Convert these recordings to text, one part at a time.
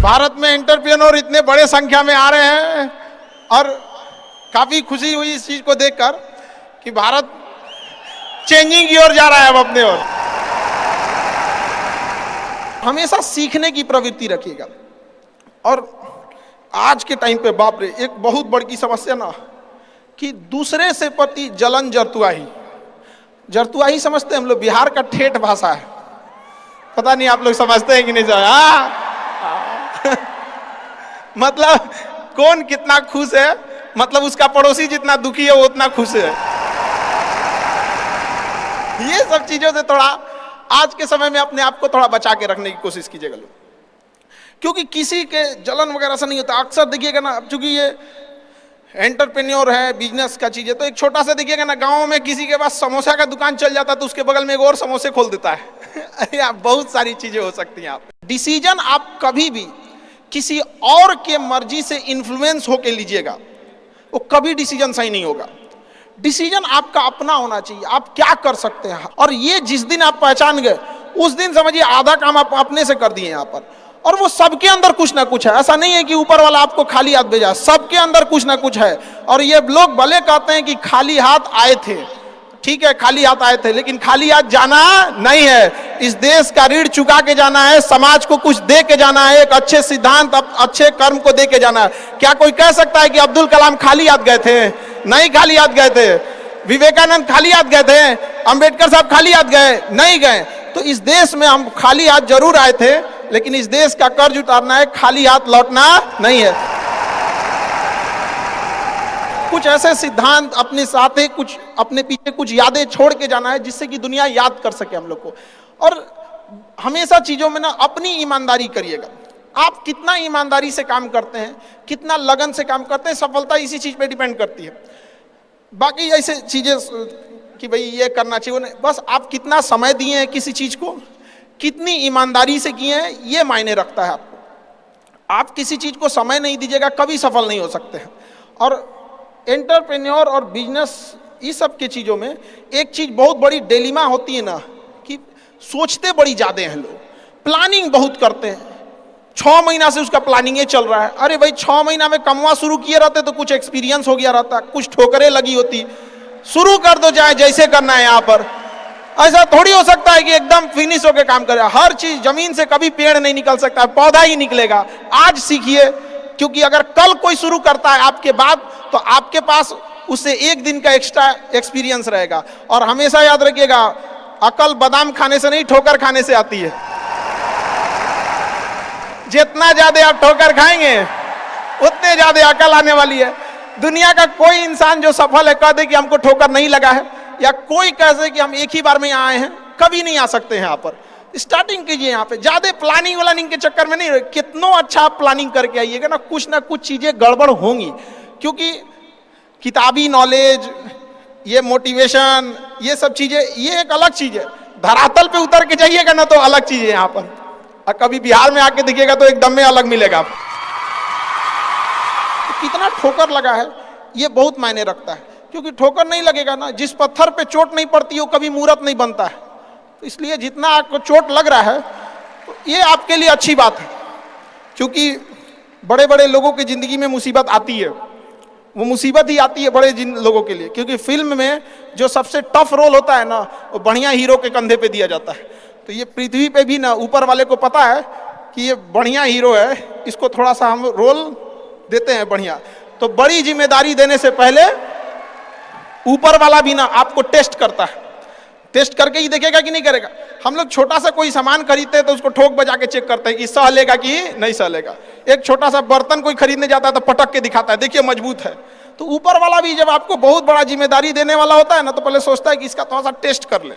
भारत में एंटरप्रेन्योर इतने बड़े संख्या में आ रहे हैं और काफी खुशी हुई इस चीज को देखकर कि भारत चेंजिंग की ओर जा रहा है अब अपने ओर। हमेशा सीखने की प्रवृत्ति रखिएगा। और आज के टाइम पे बाप रे, एक बहुत बड़ी समस्या ना कि दूसरे से प्रति जलन जरतुआही समझते हैं हम लोग। बिहार का ठेठ भाषा है, पता नहीं आप लोग समझते हैं कि नहीं मतलब कौन कितना खुश है, मतलब उसका पड़ोसी जितना दुखी है वो उतना खुश है। ये सब चीजों से थोड़ा आज के समय में अपने आप को थोड़ा बचा के रखने की कोशिश कीजिएगा लोग, क्योंकि किसी के जलन वगैरह से नहीं होता। अक्सर देखिएगा ना, चूंकि ये एंटरप्रेन्योर है, बिजनेस का चीज है, तो एक छोटा सा देखिएगा ना, गांव में किसी के पास समोसा का दुकान चल जाता है तो उसके बगल में एक और समोसे खोल देता है। अरे आप बहुत सारी चीजें हो सकती हैं। आप डिसीजन आप कभी भी किसी और के मर्जी से इन्फ्लुएंस होके लीजिएगा, वो कभी डिसीजन सही नहीं होगा। डिसीजन आपका अपना होना चाहिए, आप क्या कर सकते हैं। और ये जिस दिन आप पहचान गए उस दिन समझिए आधा काम आप अपने से कर दिए यहाँ पर। और वो सबके अंदर कुछ ना कुछ है, ऐसा नहीं है कि ऊपर वाला आपको खाली हाथ भेजा, सबके अंदर कुछ ना कुछ है। और ये लोग भले कहते हैं कि खाली हाथ आए थे, ठीक है खाली हाथ आए थे, लेकिन खाली हाथ जाना नहीं है। इस देश का ऋण चुका के जाना है, समाज को कुछ दे के जाना है, एक अच्छे सिद्धांत अच्छे कर्म को दे के जाना है। क्या कोई कह सकता है कि अब्दुल कलाम खाली हाथ गए थे? नहीं खाली हाथ गए थे। विवेकानंद खाली हाथ गए थे? अंबेडकर साहब खाली हाथ गए? नहीं गए। तो इस देश में हम खाली हाथ जरूर आए थे, लेकिन इस देश का कर्ज उतारना है, खाली हाथ लौटना नहीं है। कुछ ऐसे सिद्धांत अपने साथ है, कुछ अपने पीछे कुछ यादें छोड़ के जाना है जिससे कि दुनिया याद कर सके हम लोग को। और हमेशा चीजों में ना अपनी ईमानदारी करिएगा। आप कितना ईमानदारी से काम करते हैं, कितना लगन से काम करते हैं, सफलता इसी चीज पे डिपेंड करती है। बाकी ऐसे चीजें कि भाई ये करना चाहिए, बस आप कितना समय दिए हैं किसी चीज को, कितनी ईमानदारी से किए हैं, ये मायने रखता है आपको। आप किसी चीज को समय नहीं दीजिएगा, कभी सफल नहीं हो सकते हैं। और एंटरप्रेन्योर और बिजनेस इस सब की चीजों में एक चीज बहुत बड़ी डिलेमा होती है ना, कि सोचते बड़ी ज्यादा हैं लोग, प्लानिंग बहुत करते हैं। 6 महीना से उसका प्लानिंग चल रहा है। अरे भाई 6 महीना में कमवा शुरू किए रहते तो कुछ एक्सपीरियंस हो गया रहता, कुछ ठोकरें लगी होती। शुरू कर दो चाहे जैसे करना है। यहाँ पर ऐसा थोड़ी हो सकता है कि एकदम फिनिश होकर काम करे। हर चीज, जमीन से कभी पेड़ नहीं निकल सकता, पौधा ही निकलेगा। आज सीखिए, क्योंकि अगर कल कोई शुरू करता है आपके बाद, तो आपके पास उससे एक दिन का एक्स्ट्रा एक्सपीरियंस रहेगा। और हमेशा याद रखिएगा, अकल बादाम खाने से नहीं, ठोकर खाने से आती है। जितना ज्यादा आप ठोकर खाएंगे उतने ज्यादा अकल आने वाली है। दुनिया का कोई इंसान जो सफल है कह दे कि हमको ठोकर नहीं लगा है, या कोई कह दे कि हम एक ही बार में यहाँ आए हैं, कभी नहीं आ सकते हैं यहाँ पर। स्टार्टिंग कीजिए यहाँ पे, ज्यादा प्लानिंग के चक्कर में नहीं। कितना अच्छा आप प्लानिंग करके आइएगा ना कुछ चीजें गड़बड़ होंगी, क्योंकि किताबी नॉलेज, ये मोटिवेशन, ये सब चीजें ये एक अलग चीज है। धरातल पे उतर के जाइएगा ना तो अलग चीज है यहाँ पर। और कभी बिहार में आके दिखेगा तो एकदम में अलग मिलेगा आपको। तो कितना ठोकर लगा है ये बहुत मायने रखता है, क्योंकि ठोकर नहीं लगेगा ना, जिस पत्थर पे चोट नहीं पड़ती वो कभी मूर्त नहीं बनता है। तो इसलिए जितना आपको चोट लग रहा है तो ये आपके लिए अच्छी बात है, क्योंकि बड़े बड़े लोगों की जिंदगी में मुसीबत आती है। वो मुसीबत ही आती है बड़े लोगों के लिए, क्योंकि फिल्म में जो सबसे टफ रोल होता है ना, वो बढ़िया हीरो के कंधे पे दिया जाता है। तो ये पृथ्वी पे भी ना ऊपर वाले को पता है कि ये बढ़िया हीरो है, इसको थोड़ा सा हम रोल देते हैं बढ़िया। तो बड़ी जिम्मेदारी देने से पहले ऊपर वाला भी ना आपको टेस्ट करता है, टेस्ट करके ही देखेगा कि नहीं करेगा। हम लोग छोटा सा कोई सामान खरीदते हैं तो उसको ठोक बजा के चेक करते हैं कि सह लेगा कि नहीं सह लेगा। एक छोटा सा बर्तन कोई खरीदने जाता है तो पटक के दिखाता है, देखिए मजबूत है। तो ऊपर वाला भी जब आपको बहुत बड़ा जिम्मेदारी देने वाला होता है ना, तो पहले सोचता है कि इसका थोड़ा सा टेस्ट कर ले।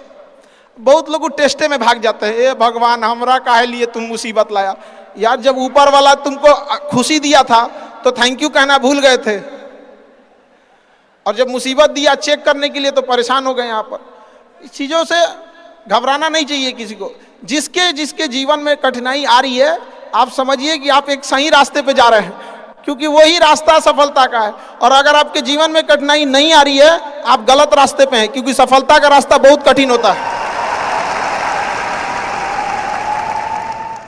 बहुत लोग टेस्टे में भाग जाते हैं, ए भगवान हमरा काहे लिए तुम मुसीबत लाया। यार जब ऊपर वाला तुमको खुशी दिया था तो थैंक यू कहना भूल गए थे, और जब मुसीबत दिया चेक करने के लिए तो परेशान हो गए। यहाँ पर इस चीजों से घबराना नहीं चाहिए किसी को। जिसके जिसके जीवन में कठिनाई आ रही है, आप समझिए कि आप एक सही रास्ते पे जा रहे हैं, क्योंकि वही रास्ता सफलता का है। और अगर आपके जीवन में कठिनाई नहीं आ रही है, आप गलत रास्ते पे हैं, क्योंकि सफलता का रास्ता बहुत कठिन होता है।